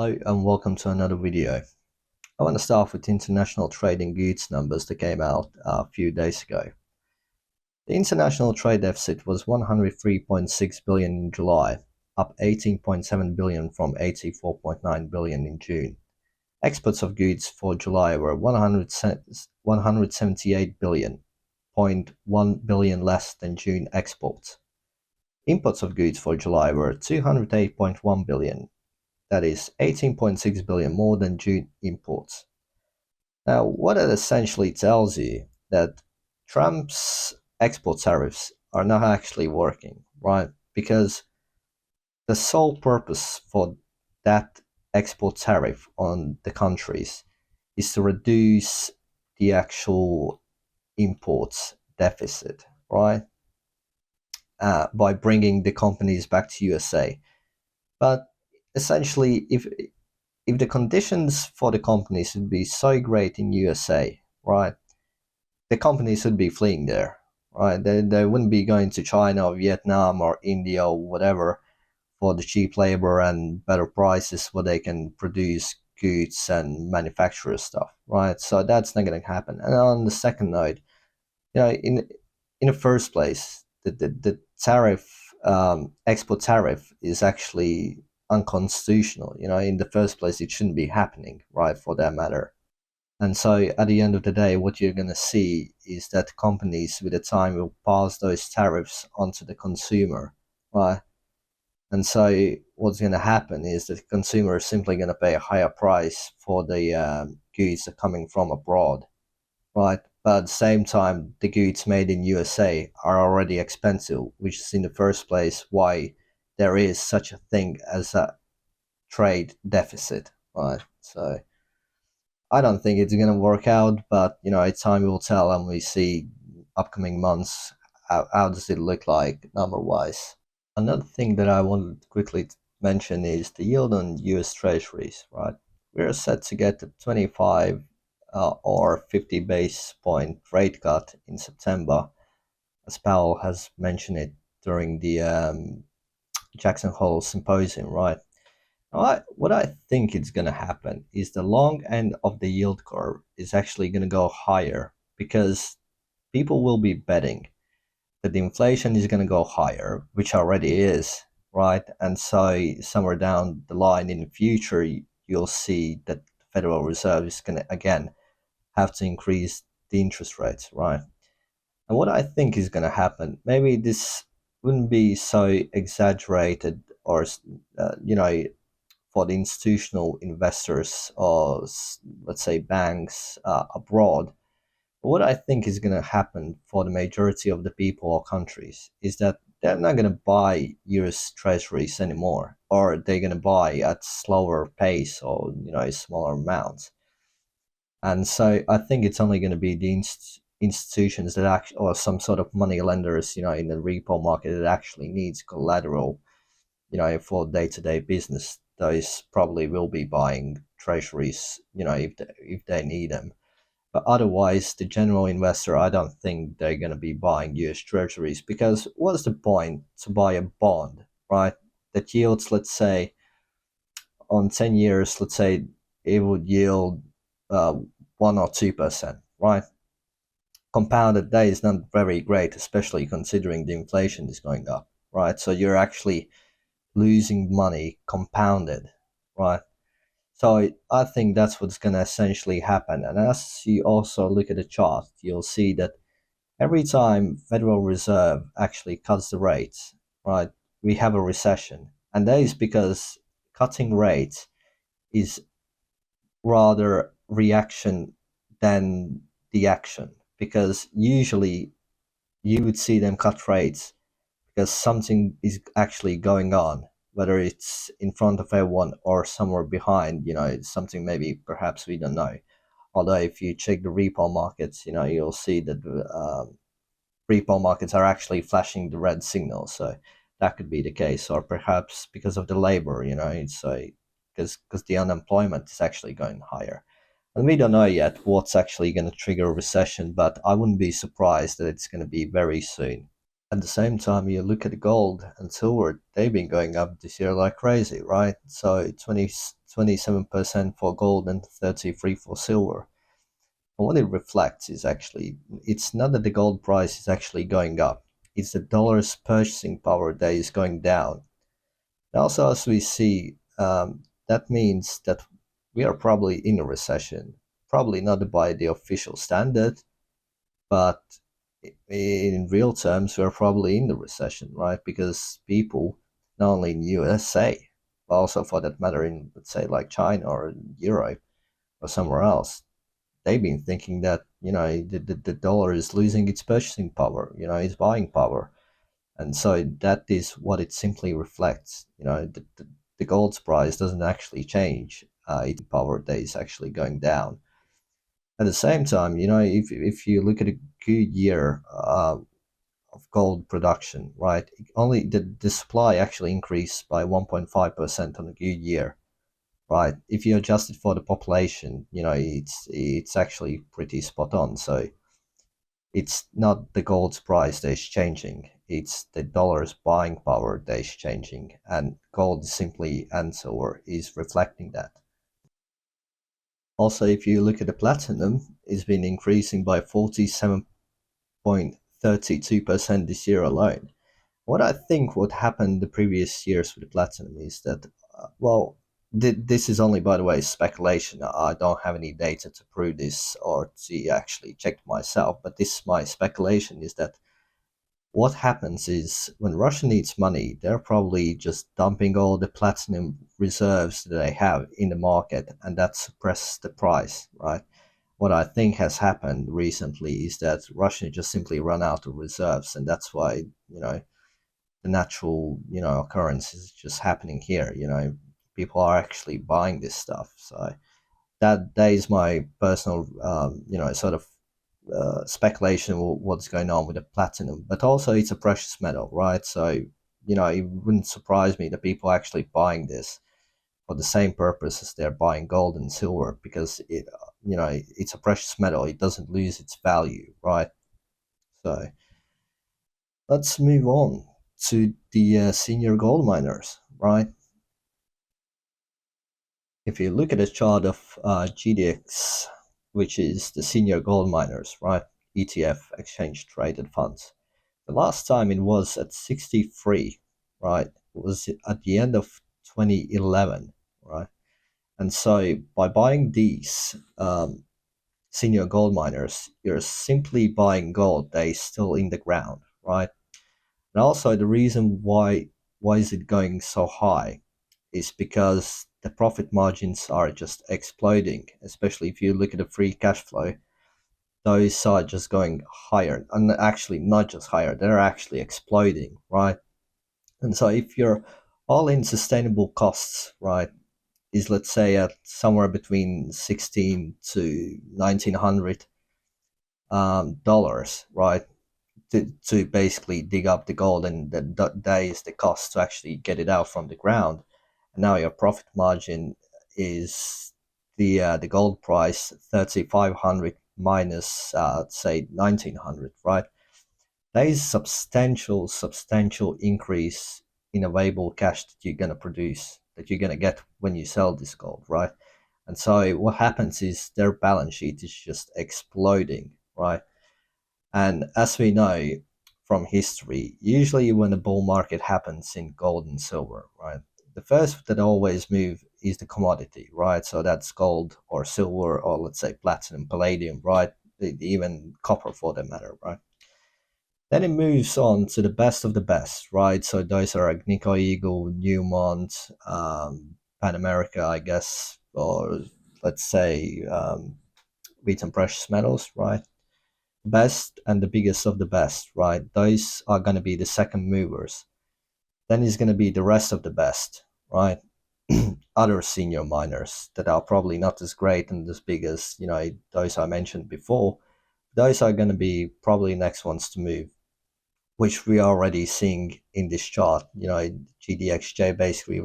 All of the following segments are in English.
Hello and welcome to another video. I want to start with international trading goods numbers that came out a few days ago. The international trade deficit was 103.6 billion in July, up 18.7 billion from 84.9 billion in June. Exports of goods for July were 178 billion, 0.1 billion less than June exports. Imports of goods for July were 208.1 billion, that is 18.6 billion more than June imports. Now, what it essentially tells you that Trump's export tariffs are not actually working, right? Because the sole purpose for that export tariff on the countries is to reduce the actual imports deficit, right? By bringing the companies back to USA. But essentially, if the conditions for the companies would be so great in USA, right, the companies would be fleeing there, right? They wouldn't be going to China or Vietnam or India or whatever for the cheap labor and better prices where they can produce goods and manufacture stuff, right? So that's not going to happen. And on the second note, in the first place, the tariff, export tariff is actually unconstitutional. In the first place, it shouldn't be happening, right, for that matter. And so at the end of the day, what you're going to see is that companies with the time will pass those tariffs onto the consumer, right? And so what's going to happen is that the consumer is simply going to pay a higher price for the goods that are coming from abroad, right? But at the same time, the goods made in USA are already expensive, which is in the first place why there is such a thing as a trade deficit, right? So I don't think it's going to work out, but time will tell, and we see upcoming months how does it look like number wise. Another thing that I wanted to quickly mention is the yield on US Treasuries, right? We're set to get the 25 or 50 basis point rate cut in September, as Powell has mentioned it during the Jackson Hole symposium, right? What I think is going to happen is the long end of the yield curve is actually going to go higher because people will be betting that the inflation is going to go higher, which already is, right? And so somewhere down the line in the future, you'll see that the Federal Reserve is going to again have to increase the interest rates, right? And what I think is going to happen, maybe this wouldn't be so exaggerated or, for the institutional investors or, let's say, banks abroad. But what I think is going to happen for the majority of the people or countries is that they're not going to buy US treasuries anymore, or they're going to buy at slower pace or, smaller amounts. And so I think it's only going to be the institutions that actually, or some sort of money lenders, in the repo market that actually needs collateral, for day-to-day business. Those probably will be buying treasuries, if they need them. But otherwise, the general investor, I don't think they're going to be buying US treasuries because what's the point to buy a bond, right? That yields, let's say, on 10 years, let's say it would yield 1 or 2%, right? Compounded, that is not very great, especially considering the inflation is going up, right? So you're actually losing money compounded, right? So I think that's what's going to essentially happen. And as you also look at the chart, you'll see that every time Federal Reserve actually cuts the rates, right, we have a recession. And that is because cutting rates is rather reaction than the action. Because usually you would see them cut rates because something is actually going on, whether it's in front of everyone or somewhere behind, it's something maybe perhaps we don't know. Although if you check the repo markets, you'll see that the repo markets are actually flashing the red signal. So that could be the case, or perhaps because of the labor, it's because the unemployment is actually going higher. And we don't know yet what's actually going to trigger a recession, but I wouldn't be surprised that it's going to be very soon. At the same time, you look at gold and silver, they've been going up this year like crazy, right? So 27% for gold and 33% for silver. And what it reflects is actually, it's not that the gold price is actually going up, it's the dollar's purchasing power that is going down. And also, as we see, that means that we are probably in a recession. Probably not by the official standard, but in real terms, we're probably in the recession, right? Because people, not only in USA, but also for that matter in, let's say, like China or Europe or somewhere else, they've been thinking that, the dollar is losing its purchasing power, its buying power. And so that is what it simply reflects. The gold's price doesn't actually change. Its power that is actually going down. At the same time, if you look at a good year of gold production, right, only the supply actually increased by 1.5% on a good year, right? If you adjust it for the population, it's actually pretty spot on. So it's not the gold's price that is changing, it's the dollar's buying power that is changing, and gold simply and silver is reflecting that. Also, if you look at the platinum, it's been increasing by 47.32% this year alone. What I think would happen the previous years with the platinum is that, well, this is only, by the way, speculation. I don't have any data to prove this or to actually check myself, but this is my speculation, is that what happens is when Russia needs money, they're probably just dumping all the platinum reserves that they have in the market, and that suppresses the price, right? What I think has happened recently is that Russia just simply run out of reserves, and that's why, the natural, occurrence is just happening here. People are actually buying this stuff. So that is my personal, sort of speculation of what's going on with the platinum. But also, it's a precious metal, right? So it wouldn't surprise me that people are actually buying this for the same purpose as they're buying gold and silver, because it's a precious metal. It doesn't lose its value, right? So let's move on to the senior gold miners, right? If you look at a chart of GDX, which is the senior gold miners, right? ETF, exchange traded funds. The last time it was at 63, right? It was at the end of 2011, right? And so by buying these senior gold miners, you're simply buying gold that is still in the ground, right? And also the reason why is it going so high is because the profit margins are just exploding, especially if you look at the free cash flow. Those are just going higher, and actually not just higher, they're actually exploding, right? And so if your all-in sustainable costs, right, is, let's say, at somewhere between 16 to 1900 dollars, right, to basically dig up the gold, and that is the cost to actually get it out from the ground. And now your profit margin is the gold price 3500 minus say 1900, right? That is substantial increase in available cash that you're going to produce, that you're going to get when you sell this gold, right? And so what happens is their balance sheet is just exploding, right? And as we know from history, usually when a bull market happens in gold and silver, right, the first that always move is the commodity, right? So that's gold or silver, or let's say platinum, palladium, right? Even copper for that matter, right? Then it moves on to the best of the best, right? So those are Agnico Eagle, Newmont, Pan America, I guess, or let's say wheat and precious metals, right? Best and the biggest of the best, right? Those are going to be the second movers. Then is going to be the rest of the best, right? Other senior miners that are probably not as great and as big as, those I mentioned before. Those are going to be probably next ones to move, which we are already seeing in this chart. GDXJ basically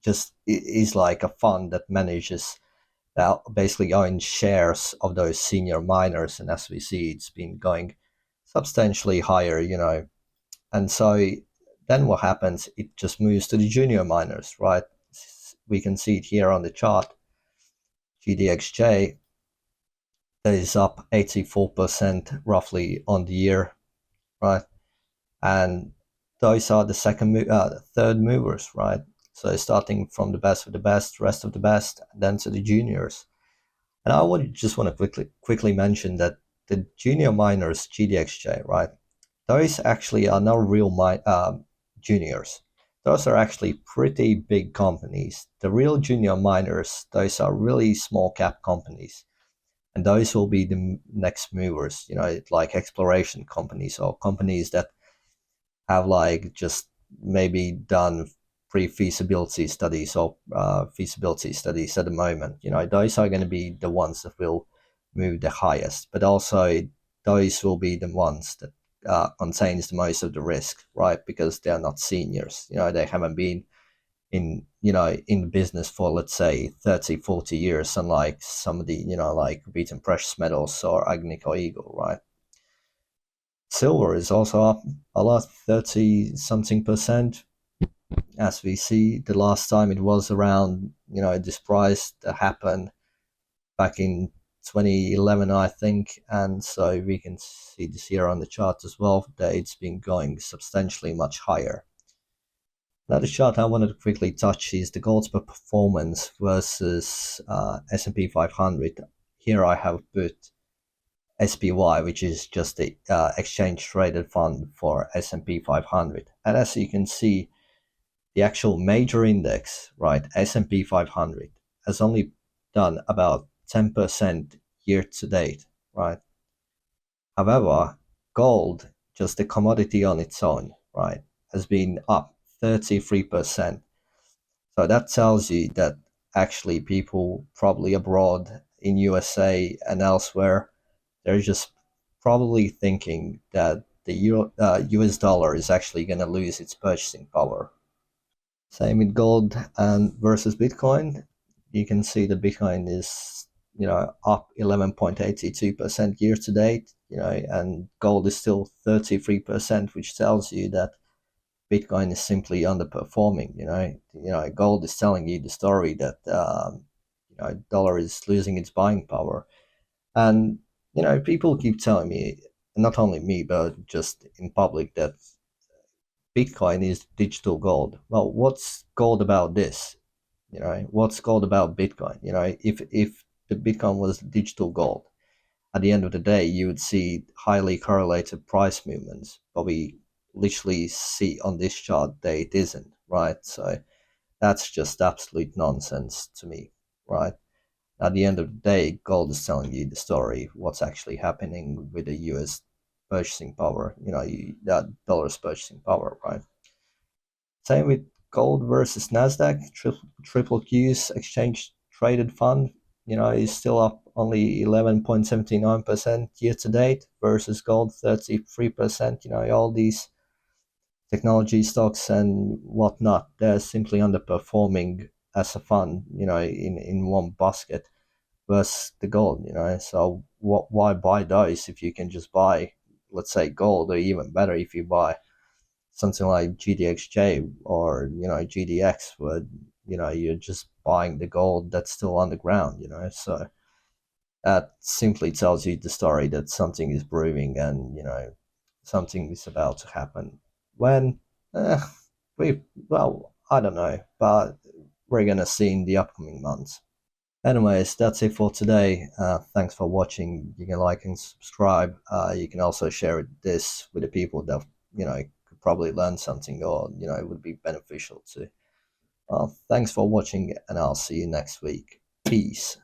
just is like a fund that manages basically owns shares of those senior miners, and as we see, it's been going substantially higher, and so then what happens? It just moves to the junior miners, right? we can see it here on the chart. GDXJ, that is up 84% roughly on the year, right? And those are the third movers, right? So starting from the best of the best, rest of the best, and then to the juniors. And I would just want to quickly mention that the junior miners GDXJ, right? Those actually are not real juniors. Those are actually pretty big companies. The real junior miners, those are really small cap companies. And those will be the next movers, like exploration companies or companies that have like just maybe done pre-feasibility studies or feasibility studies at the moment. Those are going to be the ones that will move the highest, but also those will be the ones that contains the most of the risk, right? Because they're not seniors. They haven't been in the business for, let's say, 30, 40 years, unlike some of the like beaten precious metals or Agnico Eagle, right? Silver is also up a lot, 30 something percent. As we see, the last time it was around, this price that happened back in 2011, I think. And so we can see this here on the chart as well, that it's been going substantially much higher. Another chart I wanted to quickly touch is the gold's performance versus S&P 500. Here I have put SPY, which is just the exchange traded fund for S&P 500. And as you can see, the actual major index, right, S&P 500, has only done about 10% year to date, right? However, gold, just the commodity on its own, right, has been up 33%. So that tells you that actually people probably abroad in USA and elsewhere, they're just probably thinking that the US dollar is actually going to lose its purchasing power. Same with gold and versus Bitcoin. You can see the Bitcoin is, up 11.82% year to date, and gold is still 33%, which tells you that Bitcoin is simply underperforming. Gold is telling you the story that dollar is losing its buying power. And people keep telling me, not only me, but just in public, that Bitcoin is digital gold. Well, what's gold about this? What's gold about Bitcoin? If the Bitcoin was digital gold, at the end of the day, you would see highly correlated price movements. But we literally see on this chart that it isn't, right? So that's just absolute nonsense to me, right? At the end of the day, gold is telling you the story, what's actually happening with the US purchasing power, that dollar's purchasing power, right? Same with gold versus Nasdaq. Triple Q's exchange traded fund, is still up only 11.79% year to date versus gold 33%. All these technology stocks and whatnot, they're simply underperforming as a fund, in one basket versus the gold. So why buy those if you can just buy, let's say, gold, or even better if you buy something like GDXJ or GDX, where you're just buying the gold that's still on the ground. So that simply tells you the story that something is brewing, and something is about to happen. When eh, we well, I don't know, but we're gonna see in the upcoming months. Anyways, that's it for today. Thanks for watching. You can like and subscribe. You can also share this with the people that could probably learn something, or it would be beneficial to. Thanks for watching, and I'll see you next week. Peace.